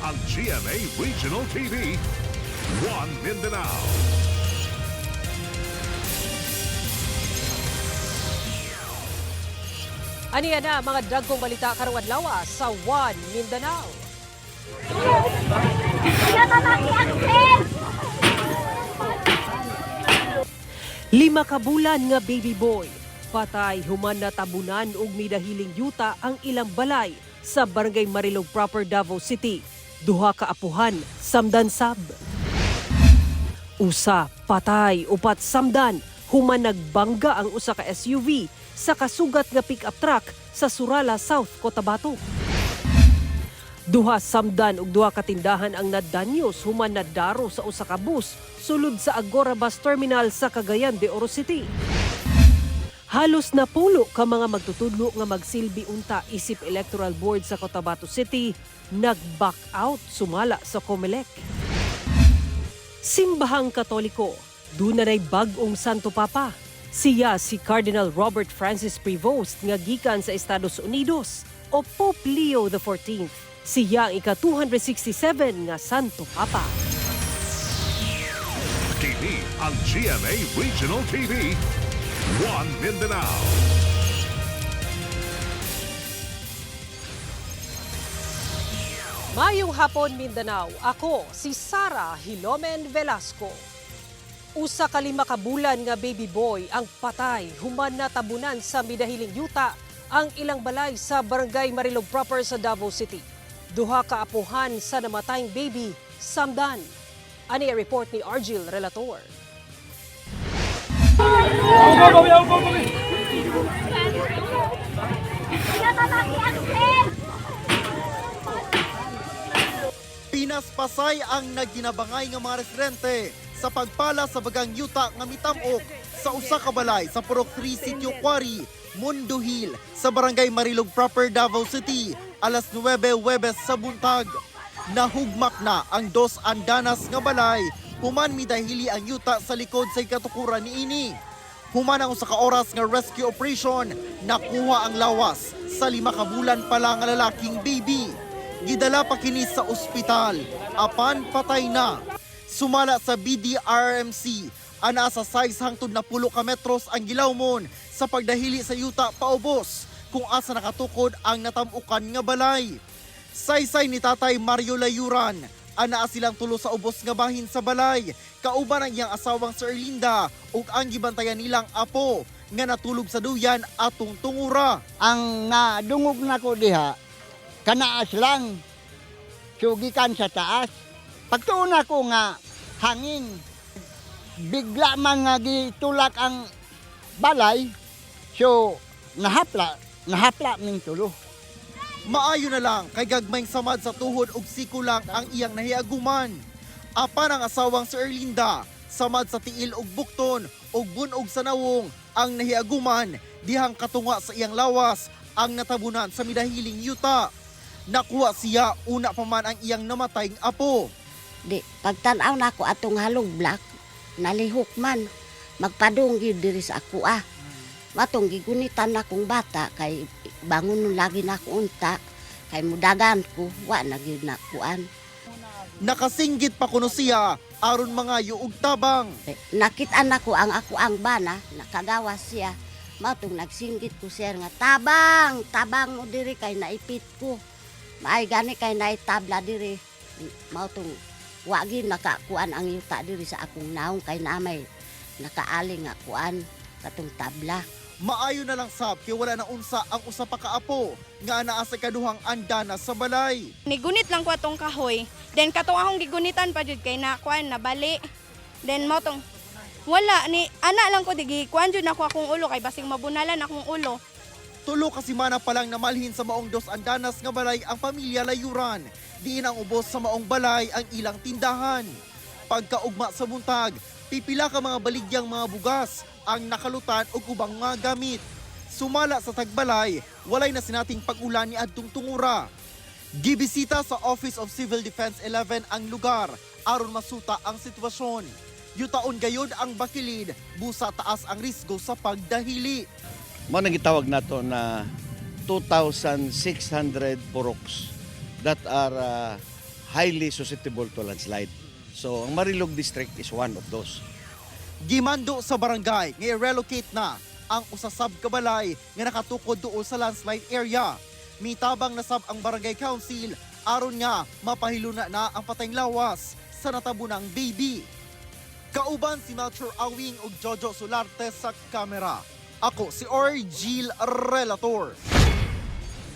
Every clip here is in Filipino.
ang GMA Regional TV, One Mindanao. Aniya na mga dagkong balita karong adlaw sa One Mindanao. Lima ka bulan nga baby boy, patay human na tabunan og midahiling yuta ang ilang balay sa Barangay Marilog Proper, Davao City. Duha ka apuhan, samdan sab. Usa, patay, upat samdan, human nagbangga ang usa ka SUV sa kasugat nga pick-up truck sa Surala, South Cotabato. Duha samdan ug duha ka tindahan ang nadanyos human nadaro sa usa ka bus sulod sa Agora Bus Terminal sa Cagayan de Oro City. Halos napulo ka mga magtutudlo nga magsilbi unta isip Electoral Board sa Cotabato City nag-back out sumala sa COMELEC. Simbahang Katoliko, dunay bag-ong Santo Papa. Siya si Cardinal Robert Francis Prevost nga gikan sa Estados Unidos o Pope Leo XIV. Siya ang ika-267 nga Santo Papa. Kini ang GMA Regional TV, One Mindanao. Mayong hapon Mindanao, ako si Sara Hilomen Velasco. Usa ka 5 ka bulan nga baby boy ang patay human na tabunan sa midahiling yuta ang ilang balay sa Barangay Marilog Proper sa Davao City. Duha ka apuhan sa namatayng baby, samdan. Ani ang report ni Argil Relator. Pinaspasay ang nagginabangay nga mga residente sa pagpala sa bagang yuta nga mitamok sa usa ka balay sa Purok 3 Sitio Quarry, Mundo Hill sa Barangay Marilog Proper, Davao City, alas 9 Huwebes sa buntag. Nahugmak na ang 2 andanas nga balay human midahili ang yuta sa likod sa ikatukuran niini. Human ang usa ka oras nga rescue operation, nakuha ang lawas sa 5 ka bulan pa lang nga lalaking baby. Gidala pa kini sa ospital, apan patay na. Sumala sa BDRMC, ana sa 6 hangtod na 10 ka metros ang gilawmon sa pagdahili sa yuta paubos kung asa nakatukod ang natamukan nga balay. Saysay ni Tatay Mario Layuran, ana silang tulo sa ubos nga bahin sa balay, kauban ang iyang asawang si Erlinda ug ang gibantayan nilang apo nga natulog sa duyan atong tungura. Ang nadungog na ko diha, kanaas lang, sugikan sa taas. Pagtuon ako nga hangin, bigla man nga gitulak ang balay, so nahapla ning tulo. Maayo na lang kay gagmayng samad sa tuhod ug siko lang ang iyang nahiaguman. Apan ang asawang si Erlinda, samad sa tiil ug bukton ug bunog sa nawong ang nahiaguman dihang katunga sa iyang lawas ang natabunan sa midahiling yuta. Nakuha siya una pa man ang iyang namatayng apo. Di, pagtanaw na ako atong halong black, nalihok man, magpadung gyud diri sa ako Matong gigunitan na kong bata, kay bangon nun lagi na ako unta, kay mudagan ko, wa na gyud na kuan. Nakasinggit pa kuno siya, aron mga yuog tabang. Nakitaan ako ang ako ang bana, nakagawas siya. Matong nagsinggit ko siya nga, tabang mo diri kay naipit ko. Maay gani kay naitabla diri. Matong wagi nakakuan ang yuta diri sa akong naong kay namay nakaaling nga kuan katong tabla. Maayo na lang sab kay wala na unsa ang usa pa ka apo nga anaa sa kaduhang andana sa balay. Nigunit lang ko atong kahoy. Then katong akong gigunitan pa jud kay na kuan na bali. Then mo tong wala ni ana lang ko digi kuan jud nako akong ulo kay basing mabunalan akong ulo. Tulo ka semana pa lang namalhin sa maong 2 andanas nga balay ang pamilya Layuran. Diin ang ubos sa maong balay ang ilang tindahan. Pagkaugma sa buntag, pipila ka mga baligyang mga bugas ang nakalutan og ubang mga gamit. Sumala sa tagbalay, walay na sinating pag-ulan ni adtong tungura. Gibisita sa Office of Civil Defense 11 ang lugar aron masuta ang sitwasyon. Yutaon gayud ang bakilid, busa taas ang risgo sa pagdahili. Mo nang gitawag nato na 2,600 puroks that are highly susceptible to landslide. So ang Marilog District is one of those. Gimando sa barangay nga i-relocate na ang usasab kabalay nga nakatukod duol sa landslide area. Mitabang nasab ang barangay council aron nga mapahiluna na ang patayng lawas sa natabunang baby. Kauban si Melchor Awing ug Jojo Solarte sa kamera. Ako si Orgil Relator.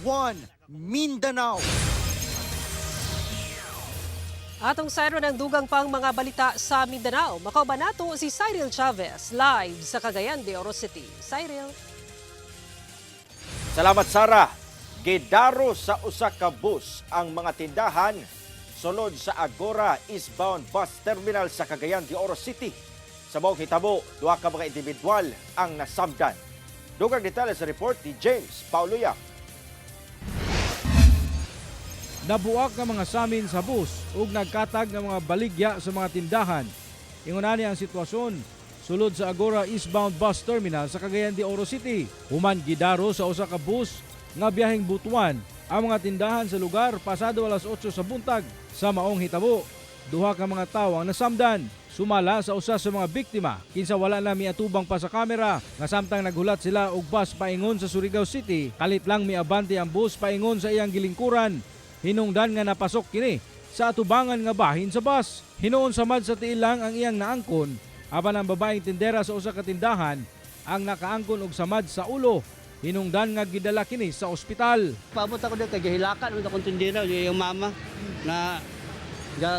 1 Mindanao. Atong sayro ng dugang pang mga balita sa Mindanao. Makauban nato si Cyril Chavez live sa Cagayan de Oro City. Cyril. Salamat Sara. Gidaro sa usa ka bus ang mga tindahan sulod sa Agora Eastbound Bus Terminal sa Cagayan de Oro City. Sa buong hitabo, duha ka mga individual ang nasamdan. Dugang detalye sa report ni James Paulo Yap. Nabuak nga mga samin sa bus ug nagkatag nga mga baligya sa mga tindahan. Ingunani ang sitwasyon sulod sa Agora Eastbound Bus Terminal sa Cagayan de Oro City. Human gidaro sa usa ka bus nga biyaheng Butuan ang mga tindahan sa lugar pasado alas 8 sa buntag. Sa maong hitabo, duha ka mga tawo ang nasamdan. Sumala sa usa sa mga biktima kinsa wala na miatubang pa sa kamera nga samtang naghulat sila og bus paingon sa Surigao City. Kalit lang miabante ang bus paingon sa iyang gilingkuran. Hinungdan nga napasok kini sa atubangan nga bahin sa bus. Hinuon samad sa tiil lang ang iyang naangkon apan ang babaeng tindera sa usa ka tindahan ang nakaangkon og samad sa ulo. Hinungdan nga gidala kini sa ospital. Paabot ako dito, gahilakan, akong tindera, yung mama na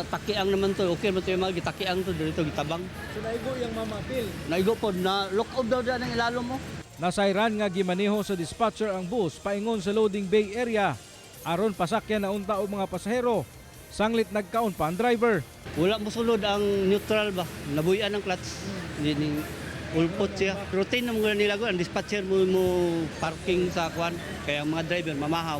takiang naman to, okay man to yung mga gitakiang to, dito gitabang. So naigo yung mama Phil. Naigo po, na lock off daw dyan ang ilalo mo. Nasayran nga gimaneho sa dispatcher ang bus paingon sa loading bay area aron pasakyan na unta og mga pasahero. Sanglit nagkaon pa ang driver. Wala mo sulod ang neutral ba, nabuyan ang clutch. Hindi ulpot siya. Routine na mga nilago, ang dispatcher mo parking sa kwan, kaya ang mga driver mamahaw.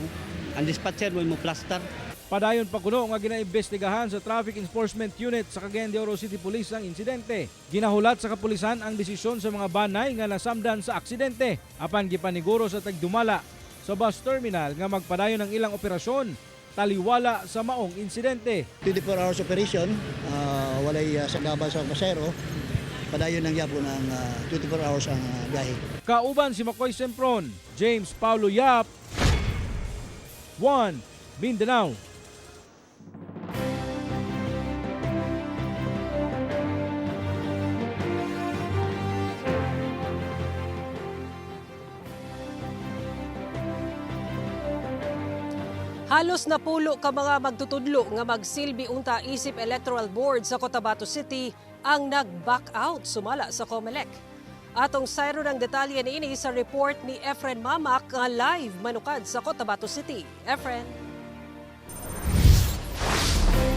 Ang dispatcher mo plaster. Padayon pa kuno nga ginaimbestigahan sa Traffic Enforcement Unit sa Cagayan de Oro City Police ang insidente. Ginahulat sa kapulisan ang desisyon sa mga banay nga nasamdan sa aksidente. Apan gipaniguro sa tagdumala sa bus terminal nga magpadayon ng ilang operasyon taliwala sa maong insidente. 24 hours operation, walay sagaba sa pasero. Padayon ng yapo ng 24 hours ang biyahe. Kauban si Makoy Sempron, James Paulo Yap, 1 Mindanao. Halos napulo ka mga magtutudlo nga magsilbi unta isip Electoral Board sa Cotabato City ang nag-back out sumala sa COMELEC. Atong sayro ng detalye niini sa report ni Efren Mamak nga live manukad sa Cotabato City. Efren.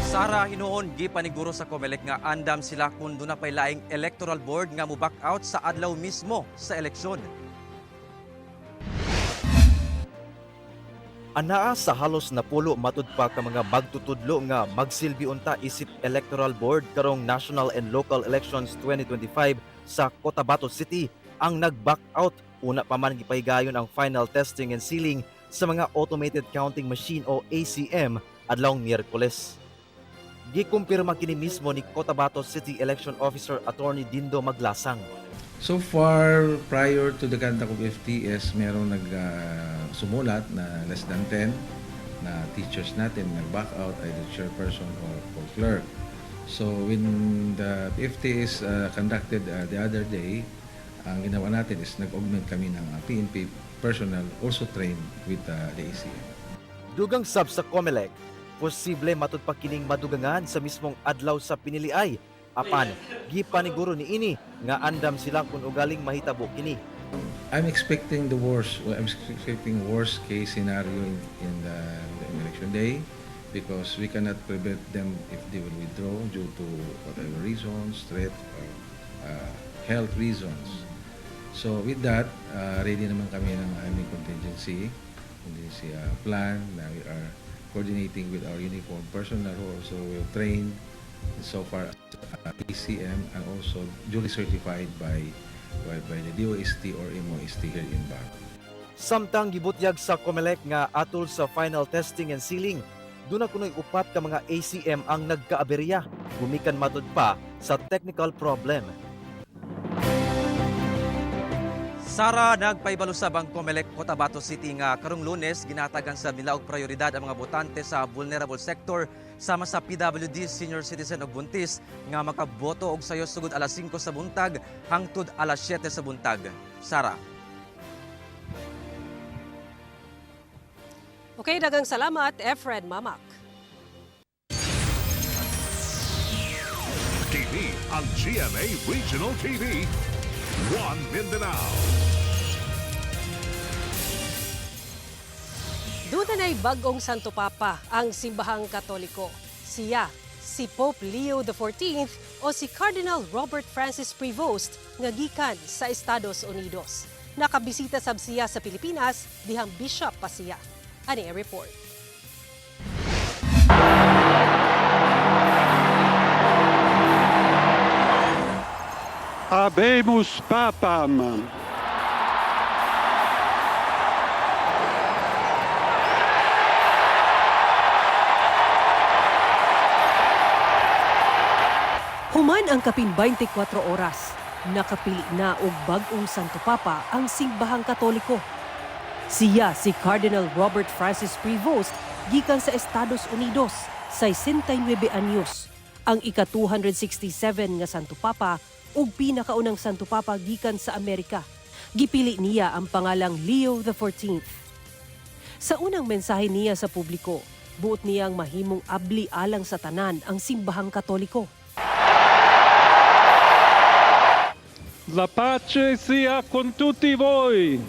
Sara, hinuon gipaniguro sa COMELEC nga andam sila kung doon na pay laing Electoral Board nga mo-back out sa adlaw mismo sa eleksyon. Anaa sa halos napulo matud pa ka mga magtutudlo nga magsilbi unta isip Electoral Board karong National and Local Elections 2025 sa Cotabato City ang nag-back out. Una pa man gipahigayon ang final testing and sealing sa mga automated counting machine o ACM adlawng Miyerkules. Gikumpirma kini mismo ni Cotabato City Election Officer Attorney Dindo Maglasang. So far, prior to the conduct of FTS, merong sumulat na less than 10 na teachers natin nag-back out, either chairperson or clerk. So when the FTS conducted the other day, ang ginawa natin is nag-augment kami ng PNP personnel also trained with the ACM. Dugang sab sa COMELEC, posible matud pa kining madugangan sa mismong adlaw sa piniliay. Apan, gipaniguro ni ini nga andam sila kung ugaling mahitabo kini. I'm expecting the worst. I'm expecting worst case scenario in the election day because we cannot prevent them if they will withdraw due to whatever reasons, threat or health reasons. So with that, ready naman kami ng aming contingency plan. Now we are coordinating with our uniform personnel who also will train so far ACM and also duly certified by the DOST or MOST here in Bago. Samtang gibutyag sa COMELEC nga atol sa final testing and sealing, Duna kunoy upat ka mga ACM ang nagkaaberya, gumikan matud pa sa technical problem. Sara, nagpaibalusab ang COMELEC Cotabato City nga karong Lunes ginatagan sa nila og prioridad ang mga botante sa vulnerable sector sama sa PWD, senior citizen ug buntis nga makaboto og sayo sugod alas 5 sa buntag hangtod alas 7 sa buntag. Sara. Okay, dagang salamat, Efred Mamak. TV ang GMA Regional TV. One Mindanao. Doon na bagong Santo Papa ang simbahang Katoliko. Siya, si Pope Leo XIV o si Cardinal Robert Francis Prevost nga gikan sa Estados Unidos. Nakabisita sab siya sa Pilipinas, dihang bishop pa siya. Ani a report. Habemus Papam. Human ang kapin 24 oras, nakapili na og bag-ong Santo Papa ang simbahang Katoliko. Siya si Cardinal Robert Francis Prevost gikan sa Estados Unidos, 69 anyos, ang ika-267 nga Santo Papa ug pinakaunang Santo Papa gikan sa Amerika. Gipili niya ang pangalang Leo XIV. Sa unang mensahe niya sa publiko, buot niyang mahimong abli alang sa tanan ang simbahang Katoliko. La pace sia con tutti voi.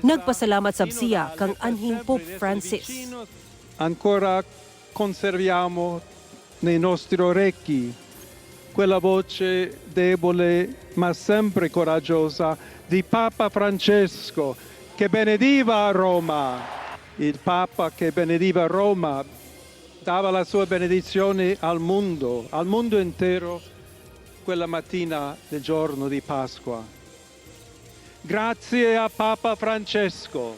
Nagpasalamat sab siya kang anhing Pope Francis. Ancora conserviamo nei nostri orecchi quella voce debole ma sempre coraggiosa di Papa Francesco che benediva Roma. Il Papa che benediva Roma dava la sua benedizione al mondo intero quella mattina del giorno di Pasqua. Grazie a Papa Francesco.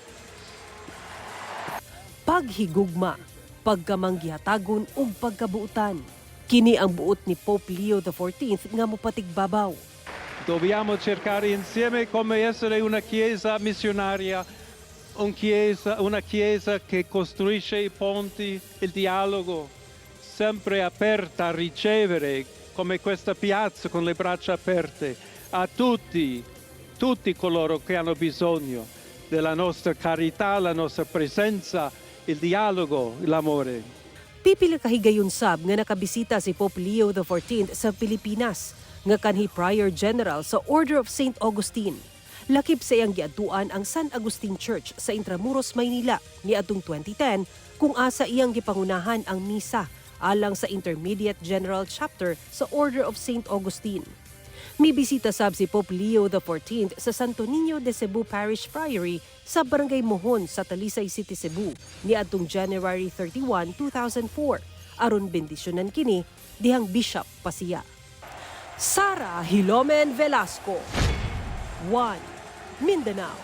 Paghigugma, pagkamanggihatagon ug pagkabuutan. Kini ang buot ni Pope Leo XIV nga mopatigbabaw. Dobbiamo cercare insieme come essere una chiesa missionaria, una chiesa che costruisce i ponti, il dialogo, sempre aperta a ricevere, come questa piazza con le braccia aperte, a tutti coloro che hanno bisogno della nostra carità, la nostra presenza, il dialogo, l'amore. Pipila kahigayon sab nga nakabisita si Pope Leo XIV sa Pilipinas, nga kanhi Prior General sa Order of St. Augustine. Lakip sa iyang giadtuan ang San Agustin Church sa Intramuros, Maynila niadtong 2010 kung asa iyang gipangunahan ang misa alang sa Intermediate General Chapter sa Order of St. Augustine. May bisita sab si Pope Leo XIV sa Santo Niño de Cebu Parish Priory sa Barangay Mohon sa Talisay City, Cebu niadtong January 31, 2004. Aron bendisyonan kini dihang bishop pa siya. Sara Hilomen Velasco, One Mindanao.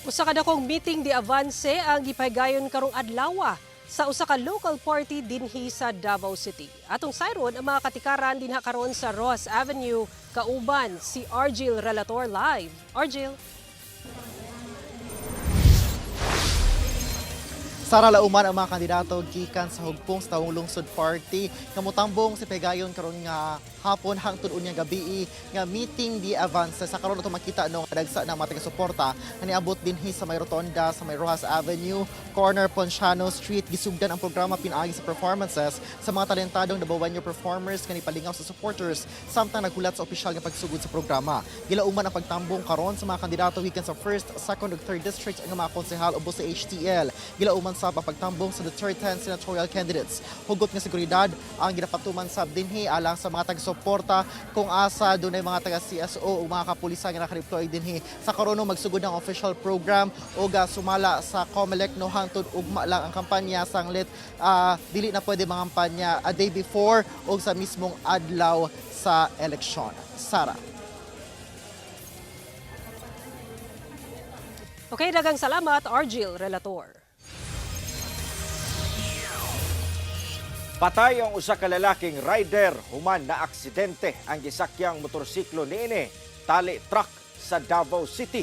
Usa ka dakong meeting di avanse ang gipahigayon karong adlaw sa usa ka local party dinhi sa Davao City. Atong sayron ang mga katikaran dinha karon sa Ross Avenue, kauban si Argil Relator live. Argil. Sara lauman ang mga kandidato gikan sa hugpong sa taong lungsod party kamutambong si Pegayon karon nga hapon hangtod unyang gabi nga meeting di avance sa karon ato makita no dagsa na mga taga-suporta nga niabot dinhi sa may rotonda sa may Rojas Avenue, corner Ponciano Street. Gisugdan ang programa pinaagi sa performances sa mga talentadong Dabawenyo performers nga nipalingaw sa supporters samtang nagulat sa opisyal nga pagsugod sa programa. Gilauman ang pagtambong karon sa mga kandidato gikan sa 1st, 2nd ug 3rd districts ang mga konsehal ubos sa HTL. Gilauman sa pagtambong sa the third 10 senatorial candidates. Hugot nga seguridad ang ginapatuman sab dinhi alang sa mga taga-suporta kung asa dunay mga taga-CSO o mga kapulisan nga naka-deploy dinhi sa karon magsugod ang official program o sumala sa COMELEC no hangtod ugma lang ang kampanya sanglit dili na pwede mangampanya a day before o sa mismong adlaw sa eleksyon. Sara. Okay, dagang salamat, Argil Relator. Patay ang usa ka lalaking rider human na aksidente ang gisakyang motorsiklo niini tali truck sa Davao City.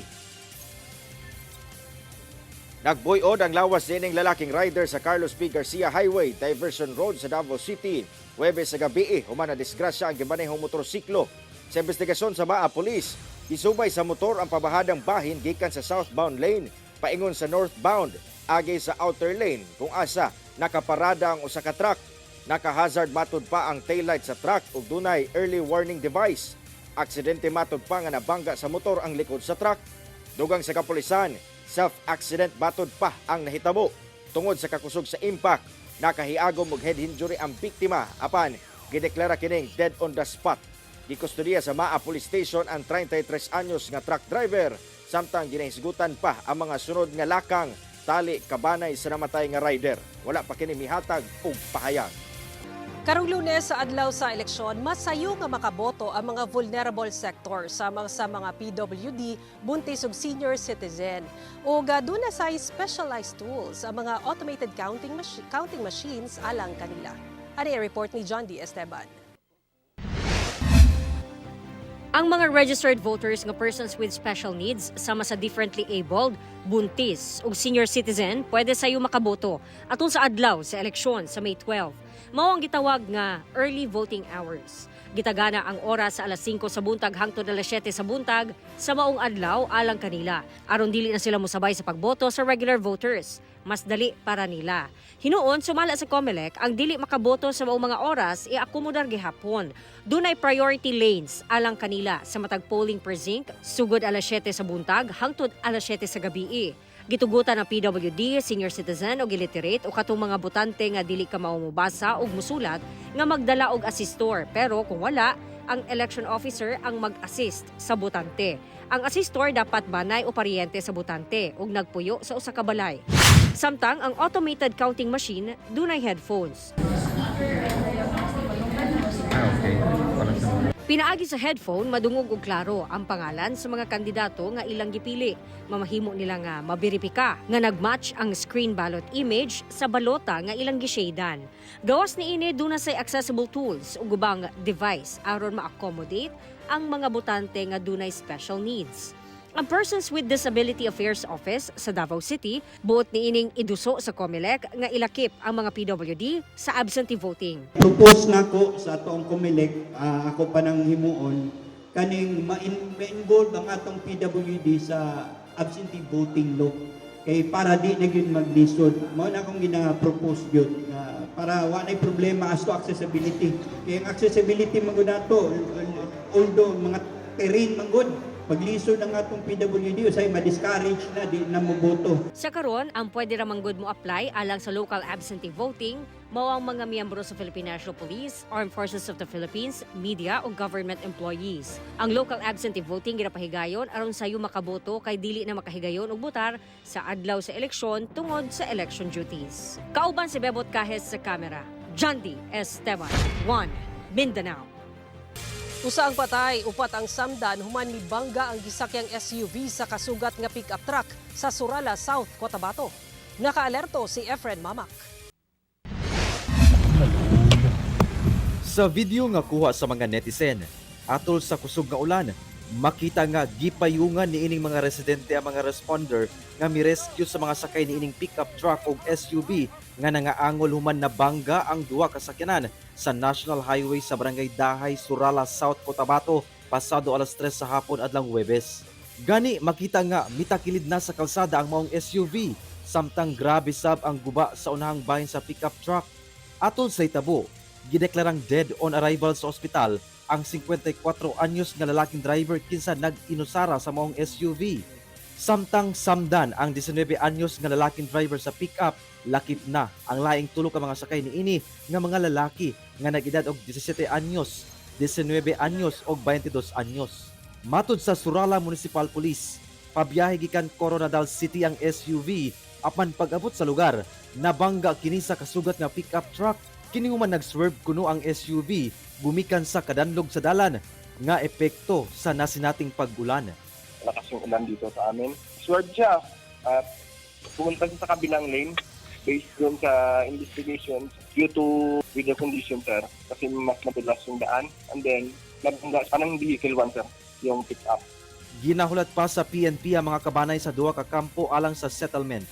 Nagbuyod ang lawas niining lalaking rider sa Carlos P. Garcia Highway Diversion Road sa Davao City. Huwebes sa gabi human na disgrasya ang gimanehong motorsiklo. Sa investigasyon sa MAA Police, isubay sa motor ang pabahadang bahin gikan sa southbound lane paingon sa northbound agi sa outer lane kung asa nakaparada ang usa ka truck. Naka-hazard matud pa ang taillight sa truck ug dunay early warning device. Aksidente matud pa nga nabangga sa motor ang likod sa truck. Dugang sa kapulisan, self-accident matud pa ang nahitabo. Tungod sa kakusog sa impact, nakahiagom og head injury ang biktima apan gideklara kining dead on the spot. Gikustodiya sa MAA Police Station ang 33 anyos nga truck driver samtang ginahisgutan pa ang mga sunod nga lakang tali kabanay sa namatay nga rider. Wala pa kini mihatag og pahayag. Karong Lunes sa adlaw sa eleksyon, masayo nga makaboto ang mga vulnerable sector samang sa mga PWD, buntis ug senior citizen. Ug aduna say specialized tools ang mga automated counting machines alang kanila. Ani report ni John D. Esteban. Ang mga registered voters nga persons with special needs sama sa differently abled, buntis ug senior citizen pwede sayo makaboto atol sa adlaw sa eleksyon sa May 12. Mao ang gitawag nga early voting hours. Gitagana ang oras sa alas 5 sa buntag hangtod alas 7 sa buntag sa maong adlaw alang kanila. Aron dili na sila mosabay sa pagboto sa regular voters. Mas dali para nila. Hinuon sumala sa COMELEC ang dili makaboto sa maong mga oras iakomodar gihapon. Dunay priority lanes alang kanila sa matag polling precinct sugod alas 7 sa buntag hangtod alas 7 sa gabii. Gitugutan ng PWD, senior citizen o illiterate o katong mga botante nga dili ka maumubasa o musulat nga magdala og asistor. Pero kung wala, ang election officer ang mag-assist sa botante. Ang asistor dapat banay o paryente sa botante ug nagpuyo sa usa ka balay. Samtang ang automated counting machine dunay headphones. Pinaagi sa headphone, madungog og klaro ang pangalan sa mga kandidato nga ilang gipili. Mamahimo nila nga maberipika nga nagmatch ang screen ballot image sa balota nga ilang gishadan. Gawas niini duna say accessible tools ug ubang device aron ma-accommodate ang mga botante nga dunay special needs. Ang Persons with Disability Affairs Office sa Davao City, buot niining iduso sa COMELEC nga ilakip ang mga PWD sa absentee voting. Propose na ko sa atong COMELEC, ako pa nang himuon, kaning ma-involve ang atong PWD sa absentee voting law. Kay para di na yun maglisod. Mao na akong gina-propose yun para wala problema as to accessibility. Kaya ang accessibility magod nato, although mga terrain magod, paglisod ang atong PWD usay ma-discourage na di na moboto. Sa karon, ang pwede ra manggod mo apply alang sa local absentee voting mao ang mga miyembro sa Philippine National Police, Armed Forces of the Philippines, media o government employees. Ang local absentee voting ginapahigayon aron sayo makaboto kay dili na makahigayon og botar sa adlaw sa eleksyon tungod sa election duties. Kauban si Bebot Cajes sa kamera. John D. Esteban, 1 Mindanao. Usa ang patay, upat ang samdan human ni bangga ang gisakyang SUV sa kasugat nga pick-up truck sa Surala South, Cotabato. Nakaalerto si Efren Mamak. Sa video nga kuha sa mga netizen, atol sa kusog nga ulan, makita nga gipayungan niining mga residente ang mga responder nga mi-rescue sa mga sakay niining pick-up truck o SUV nga nangaangol human na bangga ang duha ka sakyanan sa National Highway sa Barangay Dahay, Surala South, Cotabato pasado alas 3 sa hapon adlang Huwebes. Gani makita nga mitakilid na sa kalsada ang maong SUV samtang grabe sab ang guba sa unahang bahin sa pick-up truck. Atol sa hitabo, gideklarang dead on arrival sa ospital ang 54 anyos nga lalaking driver kinsa nag-inusara sa maong SUV. Samtang samdan ang 19 anyos nga lalaking driver sa pick-up, lakip na ang laing tulo ka mga sakay niini nga mga lalaki nga nag-edad og 17 anyos, 19 anyos og 22 anyos. Matud sa Surala Municipal Police, pabiyahe gikan Coronadal City ang SUV apan pag-abot sa lugar, nabangga kini sa kasugat nga pick-up truck. Kini human nag-swerve kuno ang SUV gumikan sa kadanlog sa dalan nga epekto sa nasinating pag-ulan. Lakas yung ulan dito sa amin. swerve siya at pumunta siya sa kabilang lane based doon sa investigation due to weather condition, sir. Kasi mas madulas yung daan. And then, nagpunta pa ng vehicle 1, sir, yung pick up. Ginahulat pa sa PNP ang mga kabanay sa duha ka kampo alang sa settlement.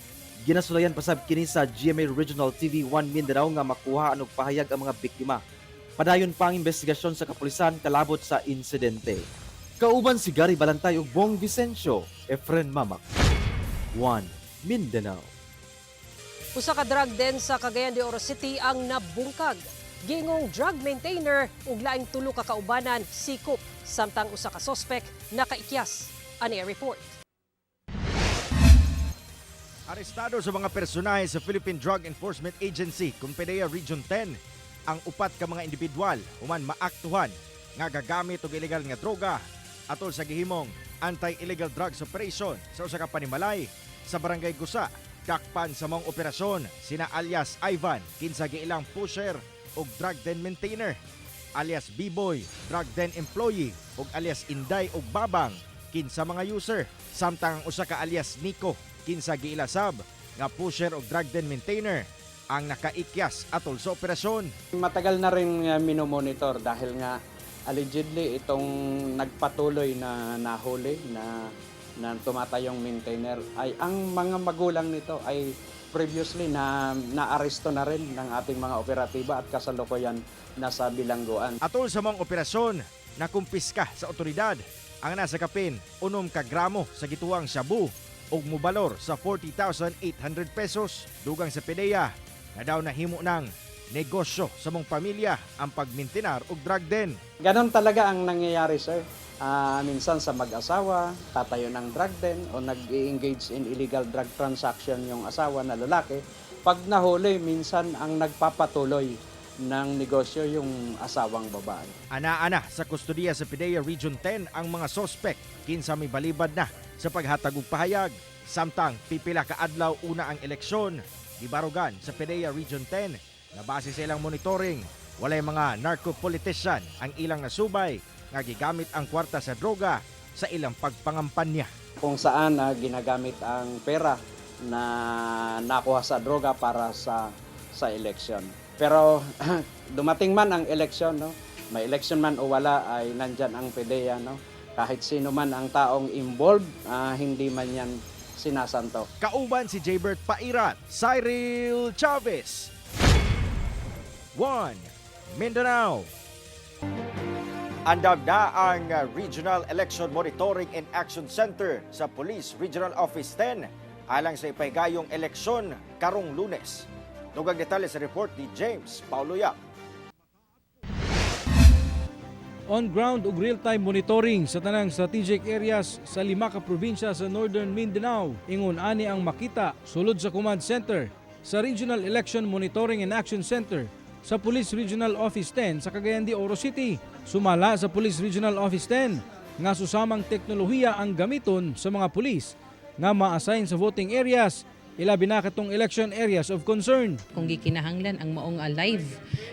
Ginasulayan pasab kini sa GMA Regional TV 1 Mindanao nga makuha og pahayag ang mga biktima. Padayon pa ang investigasyon sa kapulisan kalabot sa insidente. Kauban si Gary Balantay ug Bong Vicencio, Efren Mamak. 1 Mindanao. Usa ka drug den sa Cagayan de Oro City ang nabungkag. Gingong drug maintainer ug laing tulo ka kaubanan sikop samtang usa ka suspect nakaikyas. Ani a report. Arestado sa mga personahe sa Philippine Drug Enforcement Agency, Compedea Region 10, ang upat ka mga individual human maaktuhan nga gagamit og illegal nga droga atol sa gihimong anti-illegal drugs operation sa usa ka panimalay sa Barangay Gusa. Dakpan sa mong operasyon sina alias Ivan, kinsa giilang pusher ug drug den maintainer, alias B-Boy, drug den employee ug alias Inday ug Babang, kinsa mga user, samtang ang usa ka alias Nico, kinsa giilasab nga pusher ug drug den maintainer ang nakaikyas atol sa operasyon. Matagal na rin minomonitor dahil nga allegedly itong nagpatuloy na nahuli na tumatayong maintainer ay ang mga magulang nito ay previously naaresto na rin ng ating mga operatiba at kasalukuyan nasa bilangguan. Atol sa mga operasyon, nakumpiska sa otoridad ang nasa kapin 6 ka gramo sa gituang shabu ug mobalor sa 40,800 pesos. Dugang sa PDEA na daw nahimo ng negosyo sa mong pamilya ang pagmintinar ug drug den. Ganon talaga ang nangyayari, sir. Minsan sa mag-asawa, tatayo ng drug den o nag-engage in illegal drug transaction yung asawa na lalaki. Pag nahuli, minsan ang nagpapatuloy ng negosyo yung asawang babae. Ana-ana sa kustodiya sa PDEA Region 10 ang mga sospek, kinsa may balibad na sa paghatag og pahayag. Samtang pipila ka adlaw una ang eleksyon, gibarugan sa PDEA Region 10 na base sa ilang monitoring, walay mga narco-politician ang ilang nasubay nga gigamit ang kwarta sa droga sa ilang pagpangampanya. Kung saan ginagamit ang pera na nakuha sa droga para sa eleksyon. Pero dumating man ang eleksyon, no? May eleksyon man o wala ay nandyan ang PDEA, no? Kahit sino man ang taong involved, hindi man yan sinasanto. Kauban si Jaybert Pairat, Cyril Chavez. 1 Mindanao. Andam na ang Regional Election Monitoring and Action Center sa Police Regional Office 10 alang sa ipahigayong eleksyon karong Lunes. Dugang detalye sa report ni James Paulo Yap. On-ground ug real-time monitoring sa tanang strategic areas sa 5 ka probinsya sa Northern Mindanao. Ingon ani ang makita sulod sa command center sa Regional Election Monitoring and Action Center sa Police Regional Office 10 sa Cagayan de Oro City. Sumala sa Police Regional Office 10 nga susamang teknolohiya ang gamiton sa mga pulis nga ma-assign sa voting areas, ilabi na katong election areas of concern. Kung gikinahanglan ang maong live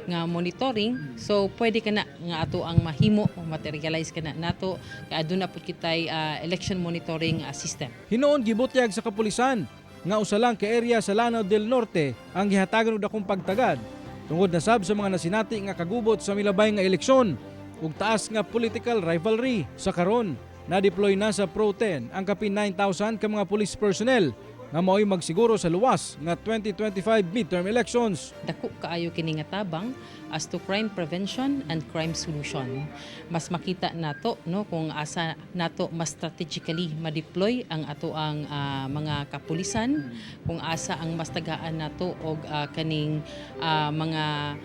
nga monitoring, so pwede ka na nga ato ang mahimo o materialize ka na nato kaaduna pud kitay election monitoring system. Hinoon gibutyag sa kapulisan nga usa lang ka area sa Lanao del Norte ang gihatagan og dakong pagtagad tungod na sab sa mga nasinati nga kagubot sa milabay nga eleksyon ug taas nga political rivalry. Sa karon, na-deploy na sa Pro 10 ang kapin 9,000 ka mga police personnel nga mao'y magsiguro sa luwas nga 2025 midterm elections. Dako kaayo kini nga tabang as to crime prevention and crime solution. Mas makita nato no kung asa nato mas strategically ma-deploy ang ato ang mga kapulisan, kung asa ang mas tagaan nato og kaning mga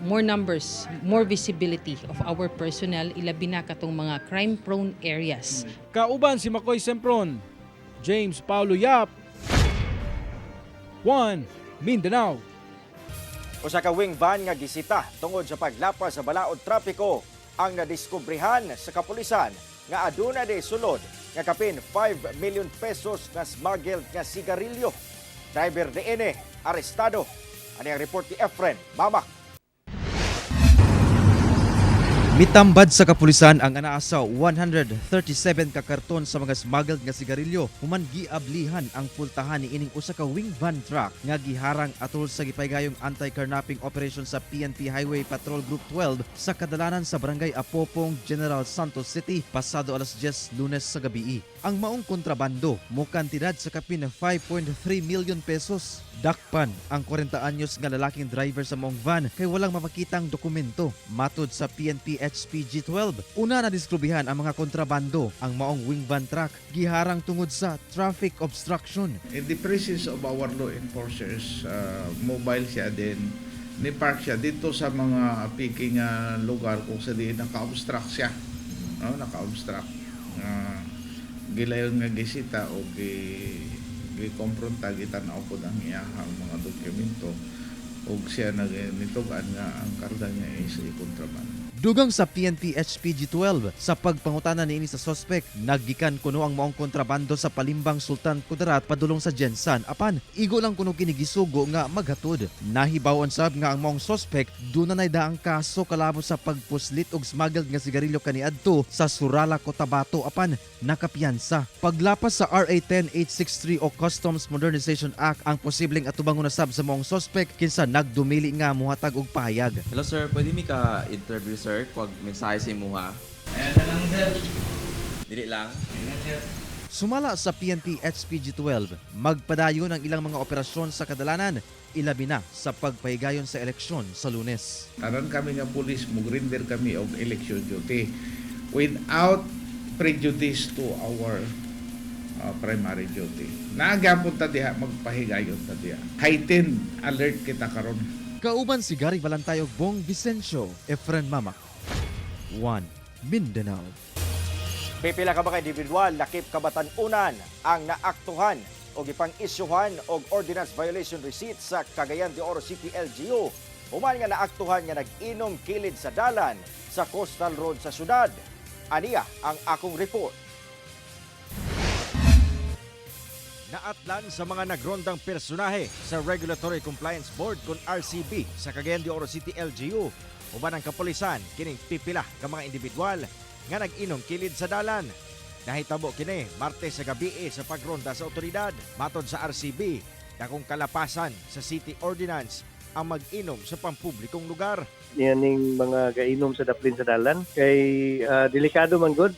more numbers, more visibility of our personnel, ilabi na katong mga crime-prone areas. Kauban si Makoy Sempron, James Paulo Yap, 1 Mindanao. Usa ka wing van nga gisita tungod sa paglapas sa balaod trapiko ang nadiskubrihan sa kapulisan nga aduna de sulod nga kapin 5 million pesos nga smuggled nga sigarilyo. Driver DNA arestado. Ano ang report ni Efren Mamak? Mitambad sa kapulisan ang anaasa 137 ka karton sa mga smuggled nga sigarilyo human giablihan ang pultahan ni ining usa ka wing van truck nga giharang atol sa gipaygayong anti-carnapping operation sa PNP Highway Patrol Group 12 sa kadalanan sa Barangay Apopong, General Santos City pasado alas 10 Lunes sa gabi. Ang maong kontrabando mo kantidad sa kapin na 5.3 million pesos. Dakpan ang 40 anyos nga lalaking driver sa maong van kay walang mapakitang dokumento. Matud sa PNP HPG 12, una na diskrubihan ang mga kontrabando. Ang maong wing van truck giharang tungod sa traffic obstruction. In the presence of our law enforcers, mobile siya din, ni-park siya dito sa mga picking lugar kung sa di naka-obstruct siya. Naka-obstruct. Gilayon nga gisita o gi-confronta gitanaw po ang iyahang mga dokumento o siya nitugan nga ang karga niya is kontrabando. Dugang sa PNP HPG 12 sa pagpangutana niini sa suspect, naggikan kuno ang maong kontrabando sa Palimbang Sultan Kudarat padulong sa Jensan. Apan igo lang kuno kini gisugo nga maghatod. Nahibawon sab nga ang maong suspect dunay daang kaso kalabot sa pagpuslit og smuggled nga sigarilyo kaniadto sa Surala, Cotabato apan nakapiyansa. Paglapas sa RA 10863 o Customs Modernization Act ang posibleng atubangon na sab sa maong suspect kinsa nagdumili nga muhatag og pahayag. Hello sir, pwede mi ka interview sir, pag mensahe sa imuha. Dili lang. Sumala sa PNP HPG 12, magpadayon ang ilang mga operasyon sa kadalanan, ilabi na sa pagpahigayon sa eleksyon sa Lunes. Taran kami nga pulis, mugrinder kami og election duty without prejudice to our primary duty. Naagapon ta diha, magpahigayon ta diha. Heightened alert kita karon. Kauban si Gary Valantay ug Bong Vicencio, Efren Mamak, 1 Mindanao. Pipila ka mga individual lakip kabatan-unan ang naaktuhan o gipang-isyuhan og ordinance violation receipt sa Cagayan de Oro City LGU. Human nga naaktuhan nga nag-inom kilid sa dalan sa Coastal Road sa syudad. Aniya ang akong report. Naatlan sa mga nagrondang personahe sa Regulatory Compliance Board kung RCB sa Cagayan de Oro City LGU. Uban ang kapulisan kining pipila ka mga individual nga nag-inom kilid sa dalan. Nahitabo kini Martes sa gabi sa pagronda sa otoridad. Matod sa RCB, dakong kalapasan sa City Ordinance ang mag-inom sa pampublikong lugar. Yan yung mga gainom sa daplin sa dalan. Kay delikado man good,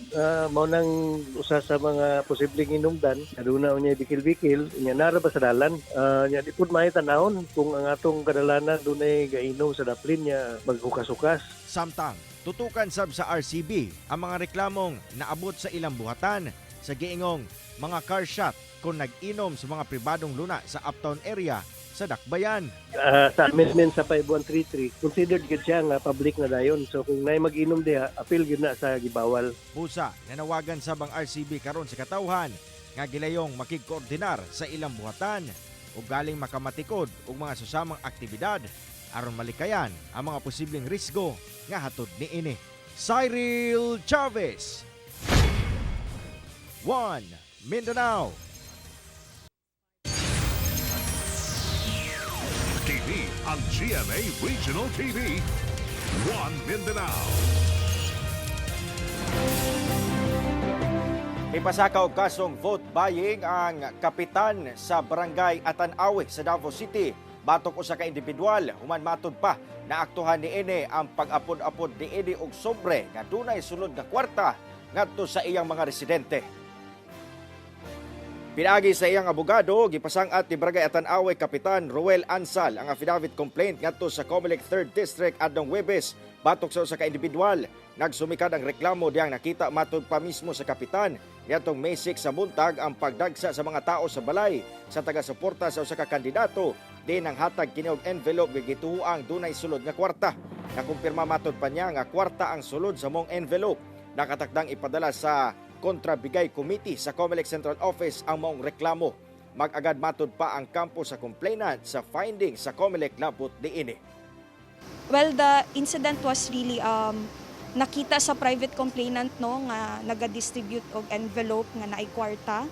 mao nang usa sa mga posibleng inumdan. Aduna unya bikil-bikil, nya nara ba sa dalan. Nya di pud mahitanahon kung ang atong kadalanan dunay gainom sa daplin nya maghukas-hukas. Samtang tutukan sab sa RCB ang mga reklamong naabot sa ilang buhatan sa giingong mga car shop kung nag-inom sa mga pribadong luna sa uptown area sa Dakbayan. Sa amendment sa 5133, considered gid siya nga public na dayon. So kung nay mag-inom diha, appeal gid na sa gibawal. Busa nanawagan sa bang RCB karon sa katawhan nga gilayong makigkoordinar sa ilang buhatan ug galing makamatikod og mga susamang aktibidad aron malikayan ang mga posibleng risgo nga hatod niini. Cyril Chavez, 1 Mindanao. TV ang GMA Regional TV, 1 Mindanao. Ipasaka og kasong vote buying ang kapitan sa Barangay Atanawe sa Davao City. Batok usa ka individual, human matud pa naaktuhan niini ang pag-apod-apod niini og sobre nga dunay sulod nga kwarta ngadto sa iyang mga residente. Pinagi sa iyang abogado, gipasangat ni Barangay Atanawe Kapitan Roel Ansal ang affidavit complaint ngadto sa Comelec 3rd District adtong Huwebes. Batok sa usa ka individual, nagsumikad ang reklamo diyang nakita matud pa mismo sa kapitan niadtong May 6 sa buntag ang pagdagsa sa mga tao sa balay sa taga-suporta sa usa ka kandidato. Din ang hatag kini og envelope nga gituoang dunay sulod nga kwarta. Nakumpirma matud pa niya nga kwarta ang sulod sa mong envelope. Nakatakdang ipadala sa Kontrabigay Committee sa Comelec Central Office ang maong reklamo. Mag-agad matud pa ang kampo sa complainant sa findings sa Comelec labot niini. Well, the incident was really nakita sa private complainant no nga naga-distribute og envelope nga naay kwarta.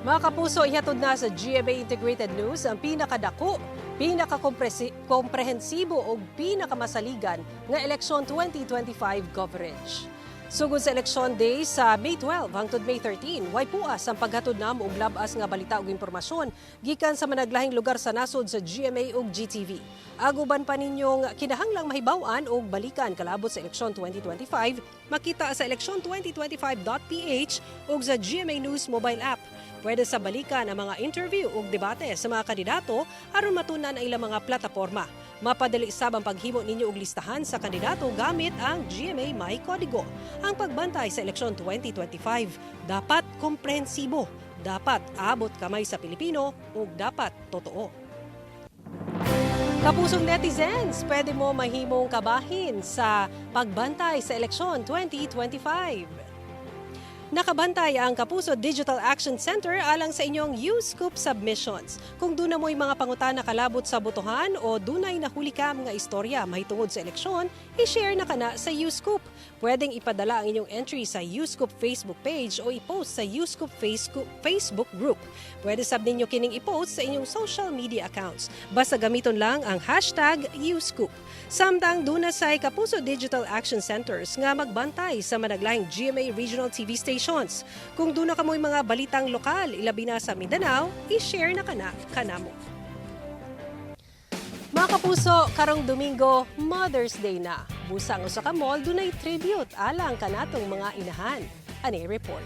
Mga kapuso, ihatod na sa GMA Integrated News ang pinakadako pinakakomprehensibo o pinakamasaligan nga eleksyon 2025 coverage. Sugod sa election day sa May 12 hangtod May 13, way puas ang paghatod namo og labas nga balita ug impormasyon gikan sa managlahing lugar sa nasod sa GMA ug GTV. Aguban pa ninyong kinahanglang mahibaw-an og balikan kalabot sa eleksyon 2025, makita sa election2025.ph ug sa GMA News mobile app. Pwede sa balikan ang mga interview ug debate sa mga kandidato aron matunan ang ilang mga plataporma. Mapadali sab ang paghimo ninyo og listahan sa kandidato gamit ang GMA My Kodigo. Ang pagbantay sa eleksyon 2025 dapat komprehensibo, dapat abot kamay sa Pilipino ug dapat totoo. Kapusong netizens, pwede mo mahimong kabahin sa pagbantay sa eleksyon 2025. Nakabantay ang Kapuso Digital Action Center alang sa inyong U-Scoop submissions. Kung doon na mo'y mga pangutana kalabot sa botohan o dunay nahuli ka mga istorya mahitungod sa eleksyon, i-share na kana sa U-Scoop. Pwedeng ipadala ang inyong entry sa U-Scoop Facebook page o i-post sa U-Scoop Facebook group. Pwede sab ninyo kining i-post sa inyong social media accounts. Basta gamiton lang ang hashtag U-Scoop. Samtang doon na sa Kapuso Digital Action Centers nga magbantay sa managlahing GMA Regional TV stations. Kung doon na kamoy mga balitang lokal, ilabi na sa Mindanao, i-share na kanamo. Mga kapuso, karong Domingo, Mother's Day na. Busang usa ka mall, dunay tribute alang kanatong mga inahan. Ani report.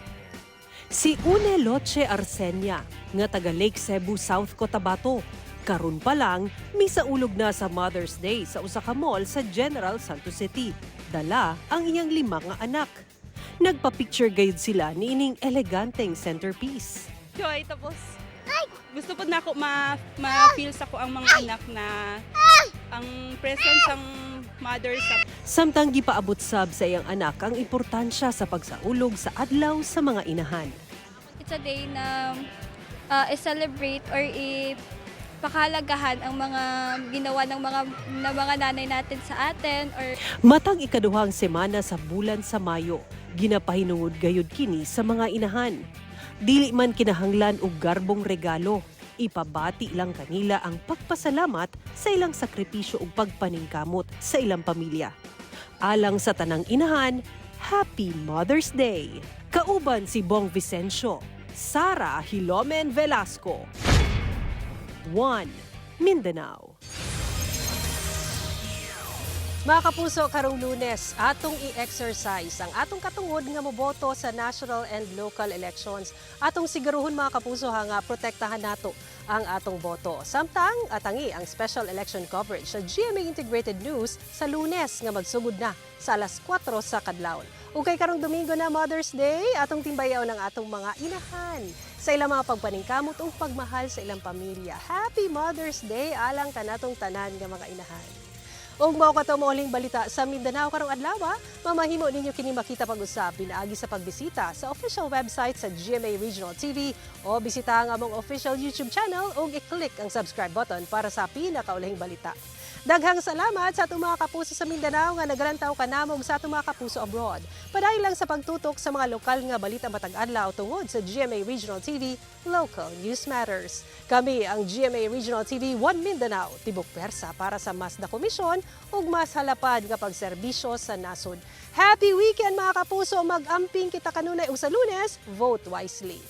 Si Une Loche Arsenia, nga taga Lake Cebu, South Cotabato. Karon pa lang, misaulog na sa Mother's Day sa usa ka mall sa General Santos City. Dala ang iyang 5 nga anak. Nagpa-picture gayud sila ni ining eleganteng centerpiece. Joy, tapos gusto po na ako ma-feel sa ko ang mga anak na ang presence ang mother sa... Samtang gipaabot sab sa iyang anak ang importansya sa pagsaulog sa adlaw sa mga inahan. It's a day na i-celebrate or pakalagahan ang mga ginawa ng mga nanay natin sa atin or Matag ikaduhang semana sa bulan sa Mayo, ginapahinungod gayud kini sa mga inahan. Dili man kinahanglan og garbong regalo, ipabati lang kanila ang pagpasalamat sa ilang sakripisyo ug pagpaningkamot sa ilang pamilya. Alang sa tanang inahan, Happy Mother's Day! Kauban si Bong Vicencio, Sara Hilomen Velasco. 1 Mindanao. Mga kapuso, karong Lunes, atong i-exercise ang atong katungod nga moboto sa national and local elections. Atong siguruhon mga kapuso nga protektahan nato ang atong boto. Samtang atangi ang special election coverage sa GMA Integrated News sa Lunes nga magsugod na sa alas 4 sa kadlawon. Ug kay karong Domingo na Mother's Day, atong timbayaw ng atong mga inahan sa ilang mga pagpaningkamot ug pagmahal sa ilang pamilya. Happy Mother's Day alang kanatong tanan nga mga inahan. Ug mao kato mauling balita sa Mindanao karong adlaw, mamahimo ninyo kini makita pag-usab pinaagi sa pagbisita sa official website sa GMA Regional TV o bisita ang among official YouTube channel ug i-click ang subscribe button para sa pinakaulahing balita. Daghang salamat sa atong mga kapuso sa Mindanao nga nagalantaw kanamong sa atong mga kapuso abroad. Padayon lang sa pagtutok sa mga lokal nga balita matag adlaw tungod sa GMA Regional TV, Local News Matters. Kami ang GMA Regional TV 1 Mindanao, tibok persa para sa mas na komisyon ug mas halapad nga pagserbisyo sa nasod. Happy weekend mga kapuso, mag-amping kita kanunay ug sa Lunes, vote wisely.